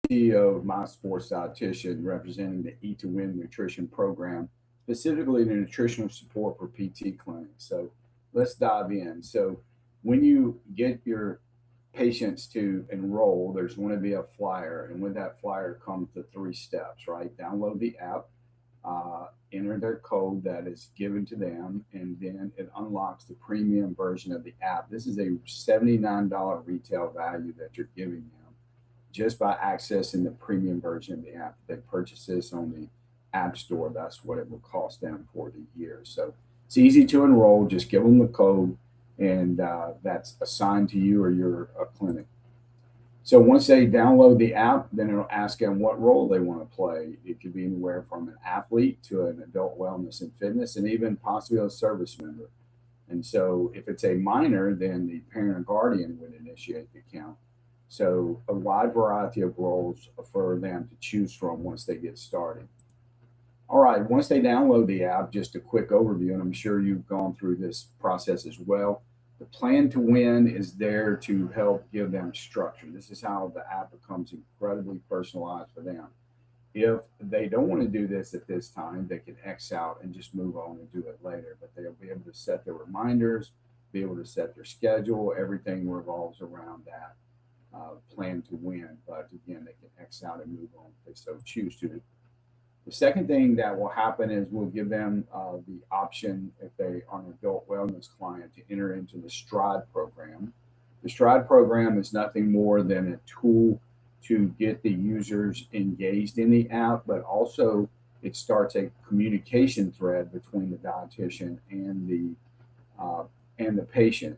CEO of My Sports Dietitian, representing the Eat to Win nutrition program, specifically the nutritional support for PT clinics. So let's dive in. So when you get your patients to enroll, there's going to be a flyer, and with that flyer comes the three steps, right? Download the app, enter their code that is given to them, and then it unlocks the premium version of the app. This is a $79 retail value that you're giving them just by accessing the premium version of the app. If they purchase this on the App Store, that's what it will cost them for the year. So it's easy to enroll. Just give them the code, and that's assigned to you or your clinic. So once they download the app, then it'll ask them what role they want to play. It could be anywhere from an athlete to an adult wellness and fitness, and even possibly a service member. And so if it's a minor, then the parent or guardian would initiate the account. So a wide variety of roles for them to choose from once they get started. All right, once they download the app, just a quick overview, and I'm sure you've gone through this process as well. The plan to win is there to help give them structure. This is how the app becomes incredibly personalized for them. If they don't want to do this at this time, they can X out and just move on and do it later. But they'll be able to set their reminders, be able to set their schedule. Everything revolves around that plan to win. But again, they can X out and move on if they so choose to. The second thing that will happen is we'll give them the option, if they are an adult wellness client, to enter into the Stride program. The Stride program is nothing more than a tool to get the users engaged in the app, but also it starts a communication thread between the dietitian and the patient.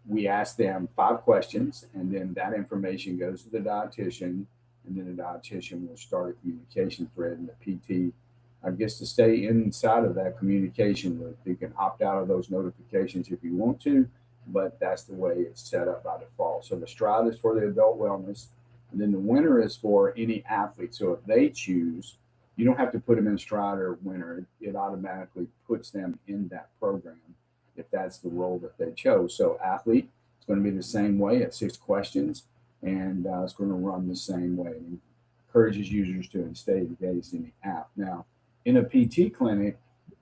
We ask them 5 questions, and then that information goes to the dietitian, and then the dietitian will start a communication thread, and the PT gets to stay inside of that communication loop. You can opt out of those notifications if you want to, but that's the way it's set up by default. So the Stride is for the adult wellness, and then the winner is for any athlete. So if they choose, you don't have to put them in Stride or winner. It automatically puts them in that program if that's the role that they chose. So athlete, it's going to be the same way at 6 questions, and it's going to run the same way. It encourages users to stay engaged in the app. Now, in a PT clinic,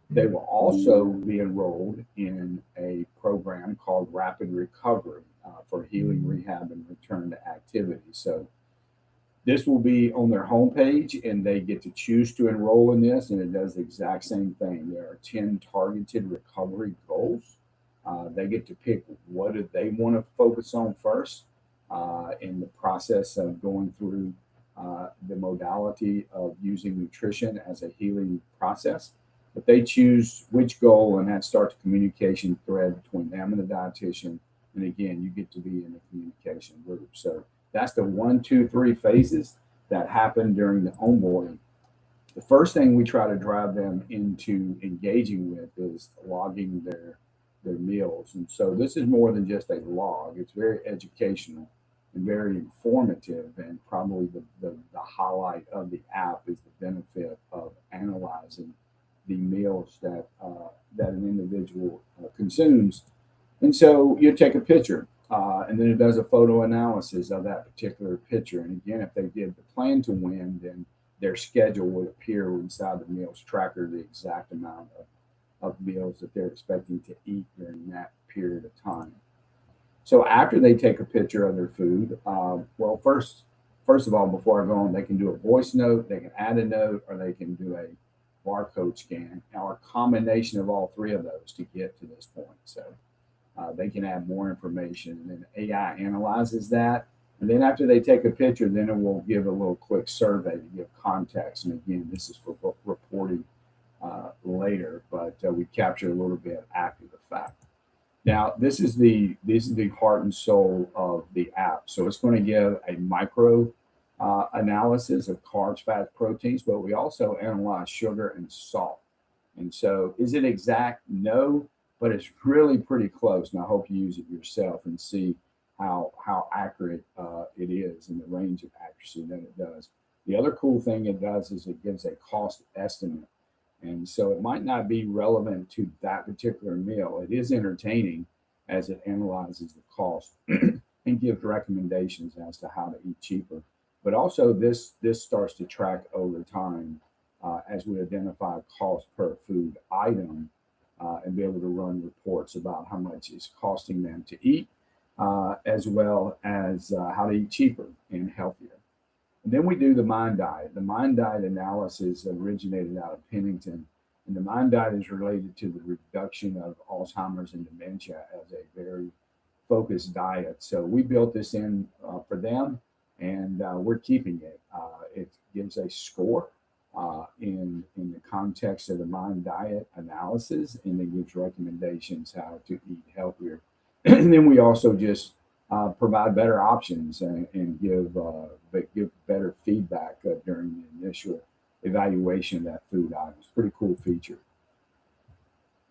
they will also be enrolled in a program called Rapid Recovery for healing, rehab, and return to activity. So this will be on their homepage, and they get to choose to enroll in this, and it does the exact same thing. There are 10 targeted recovery goals. They get to pick what do they want to focus on first in the process of going through the modality of using nutrition as a healing process. But they choose which goal, and that starts a communication thread between them and the dietitian. And again, you get to be in the communication loop. So that's the 1, 2, 3 phases that happen during the onboarding. The first thing we try to drive them into engaging with is logging their meals. And so this is more than just a log. It's very educational and very informative. And probably the highlight of the app is the benefit of analyzing the meals that an individual consumes. And so you take a picture, and then it does a photo analysis of that particular picture. And again, if they did the plan to win, then their schedule would appear inside the meals tracker, the exact amount of meals that they're expecting to eat during that period of time. So after they take a picture of their food, well, first of all, before I go on, they can do a voice note, they can add a note, or they can do a barcode scan, or a combination of all three of those to get to this point. So they can add more information, and then AI analyzes that. And then after they take a picture, then it will give a little quick survey to give context. And again, this is for reporting later, but we capture a little bit after the fact. Now, this is the heart and soul of the app. So it's going to give a micro analysis of carbs, fats, proteins, but we also analyze sugar and salt. And so, is it exact? No, but it's really pretty close. And I hope you use it yourself and see how accurate it is and the range of accuracy that it does. The other cool thing it does is it gives a cost estimate. And so it might not be relevant to that particular meal. It is entertaining as it analyzes the cost and gives recommendations as to how to eat cheaper. But also this starts to track over time as we identify cost per food item and be able to run reports about how much it's costing them to eat, as well as how to eat cheaper and healthier. And then we do the Mind Diet. The Mind Diet analysis originated out of Pennington, and the Mind Diet is related to the reduction of Alzheimer's and dementia as a very focused diet. So we built this in for them, and we're keeping it. It gives a score in the context of the Mind Diet analysis, and it gives recommendations how to eat healthier. And then we also just provide better options and give better feedback during the initial evaluation of that food item. It's a pretty cool feature.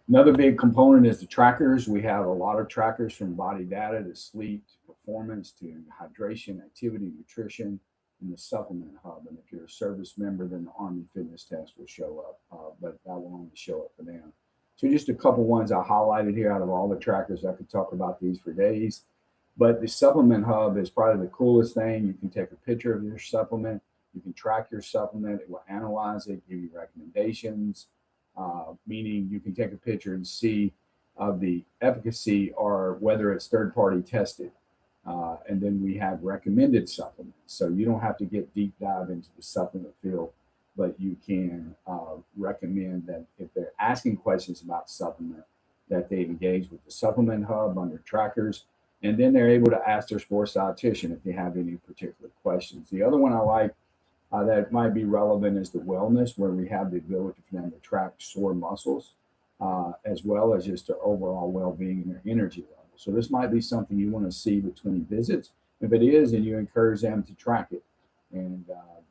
Another big component is the trackers. We have a lot of trackers from body data to sleep to performance to hydration, activity, nutrition, and the supplement hub. And if you're a service member, then the Army Fitness Test will show up, but that will only show up for them. So just a couple ones I highlighted here out of all the trackers. I could talk about these for days. But the supplement hub is probably the coolest thing. You can take a picture of your supplement. You can track your supplement. It will analyze it, give you recommendations, meaning you can take a picture and see the efficacy or whether it's third party tested. And then we have recommended supplements. So you don't have to get deep dive into the supplement field, but you can recommend that if they're asking questions about supplement, that they engage with the supplement hub under trackers. And then they're able to ask their sports dietitian if they have any particular questions. The other one I like that might be relevant is the wellness, where we have the ability for them to track sore muscles, as well as just their overall well-being and their energy level. So this might be something you want to see between visits. If it is, then you encourage them to track it, and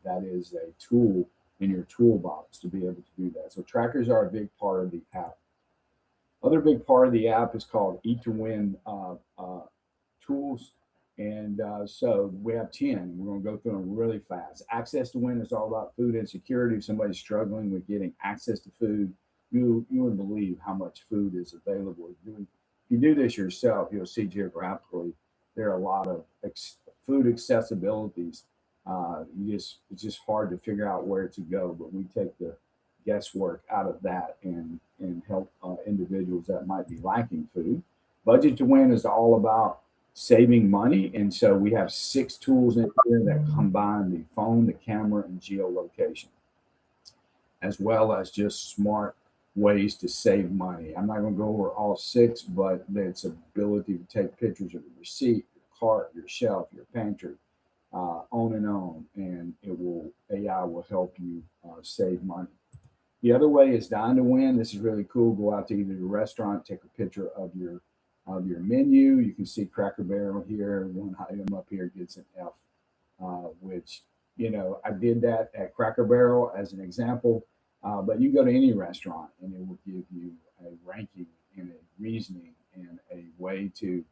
that is a tool in your toolbox to be able to do that. So trackers are a big part of the app. Other big part of the app is called Eat to Win tools. And so we have 10. We're going to go through them really fast. Access to Win is all about food insecurity. If somebody's struggling with getting access to food, you wouldn't believe how much food is available. If you do this yourself, you'll see geographically there are a lot of food accessibilities. It's just hard to figure out where to go, but we take the guesswork out of that and help individuals that might be lacking food. Budget to Win is all about saving money. And so we have 6 tools in here that combine the phone, the camera, and geolocation, as well as just smart ways to save money. I'm not going to go over all 6, but its ability to take pictures of the receipt, your cart, your shelf, your pantry, on and on. And AI will help you save money. The other way is Dine to Win. This is really cool. Go out to either your restaurant, take a picture of your menu. You can see Cracker Barrel here. One item up here gets an F, which, I did that at Cracker Barrel as an example, but you go to any restaurant and it will give you a ranking and a reasoning and a way to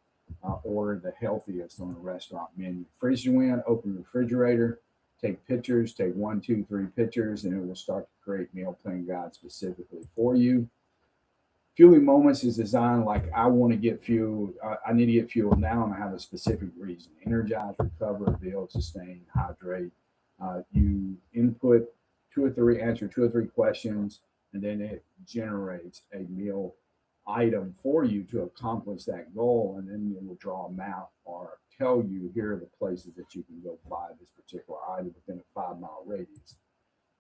order the healthiest on a restaurant menu. Freeze to Win, open the refrigerator, take pictures, take 1, 2, 3 pictures, and it will start to create meal plan guides specifically for you. Fueling Moments is designed like I want to get fuel. I need to get fuel now, and I have a specific reason: energize, recover, build, sustain, hydrate. You input answer 2 or 3 questions, and then it generates a meal item for you to accomplish that goal, and then it will draw a map or tell you here are the places that you can go buy this particular item within a 5-mile radius.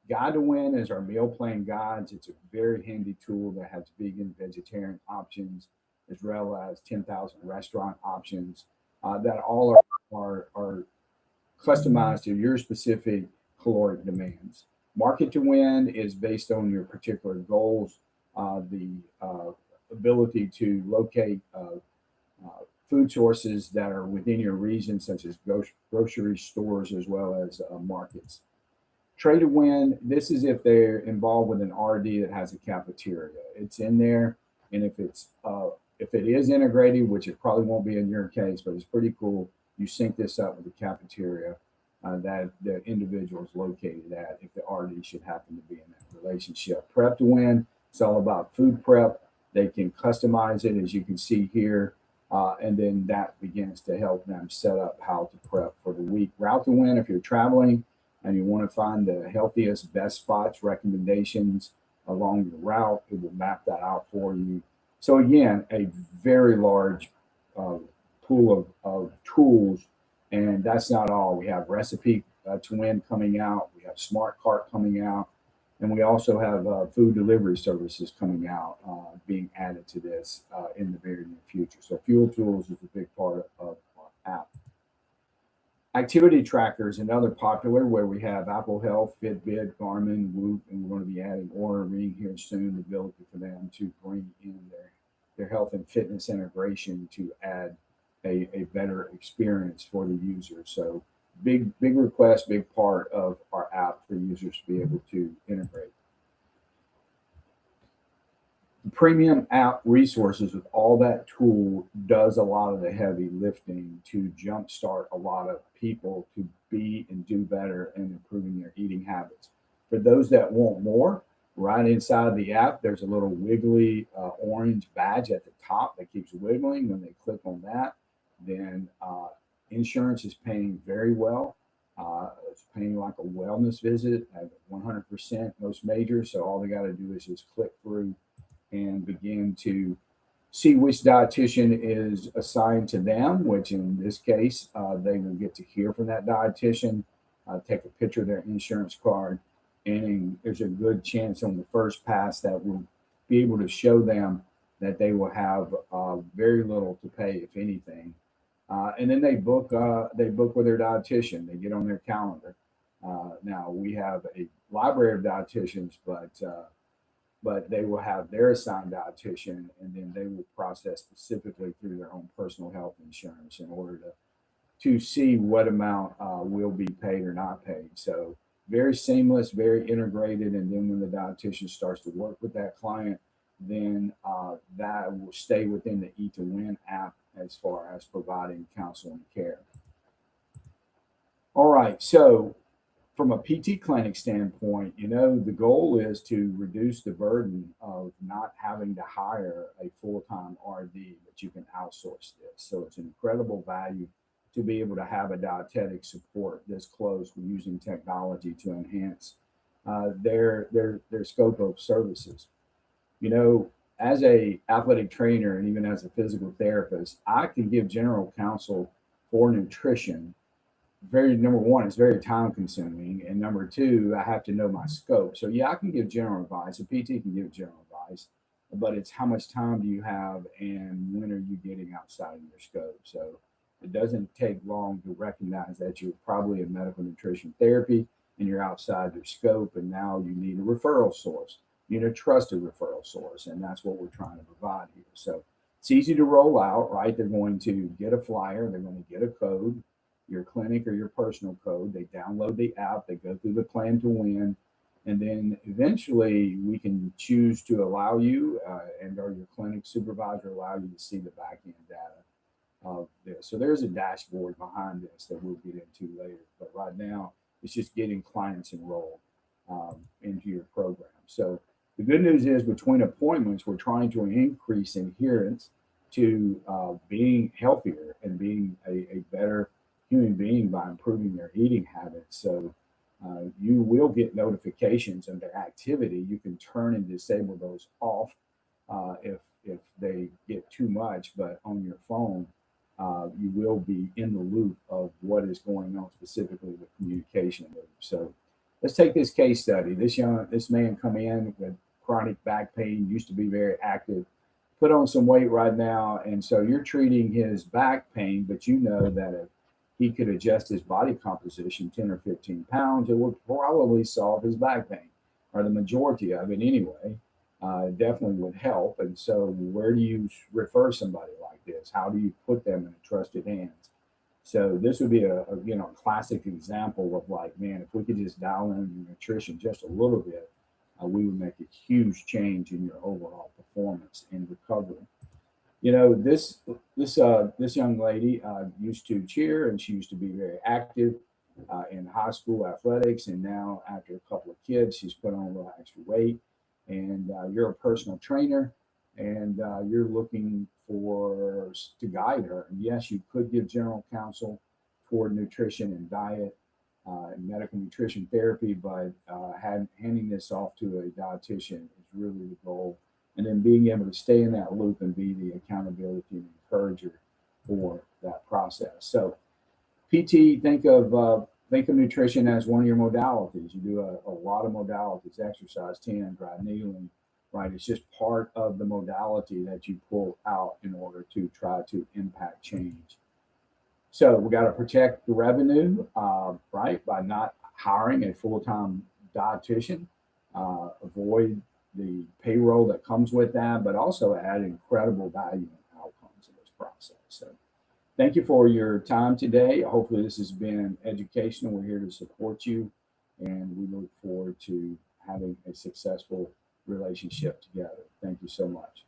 Guide to Win is our meal plan guides. It's a very handy tool that has vegan, vegetarian options, as well as 10,000 restaurant options that all are customized to your specific caloric demands. Market to Win is based on your particular goals, the ability to locate food sources that are within your region, such as grocery stores as well as markets. Trade to Win, this is if they're involved with an RD that has a cafeteria. It's in there, and if it is integrated, which it probably won't be in your case, but it's pretty cool. You sync this up with the cafeteria that the individual is located at, if the RD should happen to be in that relationship. Prep to Win, it's all about food prep. They can customize it, as you can see here. And then that begins to help them set up how to prep for the week. Route to Win, if you're traveling and you want to find the healthiest, best spots, recommendations along your route, it will map that out for you. So again, a very large uh, pool of tools, and that's not all. We have Recipe to Win coming out. We have Smart Cart coming out. And we also have food delivery services coming out, being added to this in the very near future. So Fuel Tools is a big part of our app. Activity trackers, another popular, where we have Apple Health, Fitbit, Garmin, Whoop, and we're going to be adding Oura Ring here soon, the ability for them to bring in their health and fitness integration to add a better experience for the user. So big request, big part of our app for users to be able to integrate. The premium app resources with all that tool does a lot of the heavy lifting to jumpstart a lot of people to be and do better in improving their eating habits. For those that want more, right inside the app, there's a little wiggly orange badge at the top that keeps wiggling. When they click on that, then insurance is paying very well. It's paying like a wellness visit at 100% most majors. So all they got to do is just click through and begin to see which dietitian is assigned to them, which in this case, they will get to hear from that dietitian, take a picture of their insurance card, and there's a good chance on the first pass that we'll be able to show them that they will have very little to pay, if anything. And then they book with their dietitian. They get on their calendar. Now we have a library of dietitians, but they will have their assigned dietitian, and then they will process specifically through their own personal health insurance in order to see what amount will be paid or not paid. So very seamless, very integrated, and then when the dietitian starts to work with that client, then that will stay within the Eat to Win app as far as providing counsel and care. All right, so from a PT clinic standpoint, the goal is to reduce the burden of not having to hire a full-time RD, but you can outsource this. So it's an incredible value to be able to have a dietetic support this close using technology to enhance their scope of services. You know, as a athletic trainer and even as a physical therapist, I can give general counsel for nutrition. Very Number one, it's very time consuming, and number two, I have to know my scope. So yeah, I can give general advice. A PT can give general advice, but it's how much time do you have and when are you getting outside of your scope. So it doesn't take long to recognize that you're probably in medical nutrition therapy and you're outside your scope, and now you need a referral source. You need a trusted referral source, and that's what we're trying to provide here. So it's easy to roll out, right? They're going to get a flyer, they're going to get a code, your clinic or your personal code. They download the app, they go through the plan to win, and then eventually we can choose to allow you and or your clinic supervisor allow you to see the back end data of this. So there's a dashboard behind this that we'll get into later. But right now, it's just getting clients enrolled into your program. So the good news is between appointments, we're trying to increase adherence to being healthier and being a better human being by improving their eating habits. So you will get notifications under activity. You can turn and disable those off if they get too much, but on your phone, you will be in the loop of what is going on specifically with communication loop. So let's take this case study. This man come in with chronic back pain, used to be very active, put on some weight right now, and so you're treating his back pain, but you know that if he could adjust his body composition 10 or 15 pounds, it would probably solve his back pain, or the majority of it anyway. Definitely would help. And so, where do you refer somebody like this? How do you put them in trusted hands? So this would be a classic example of like, man, if we could just dial in your nutrition just a little bit, we would make a huge change in your overall performance and recovery. This young lady used to cheer, and she used to be very active in high school athletics, and now after a couple of kids, she's put on a little extra weight. And you're a personal trainer, and you're looking to guide her. And yes, you could give general counsel toward nutrition and diet and medical nutrition therapy, but handing this off to a dietitian is really the goal. And then being able to stay in that loop and be the accountability and encourager for that process. So PT, think of nutrition as one of your modalities. You do a lot of modalities: exercise, 10, dry needling, right? It's just part of the modality that you pull out in order to try to impact change. So we got to protect the revenue, right, by not hiring a full-time dietitian, avoid the payroll that comes with that, but also add incredible value and outcomes in this process. So thank you for your time today. Hopefully this has been educational. We're here to support you, and we look forward to having a successful relationship together. Thank you so much.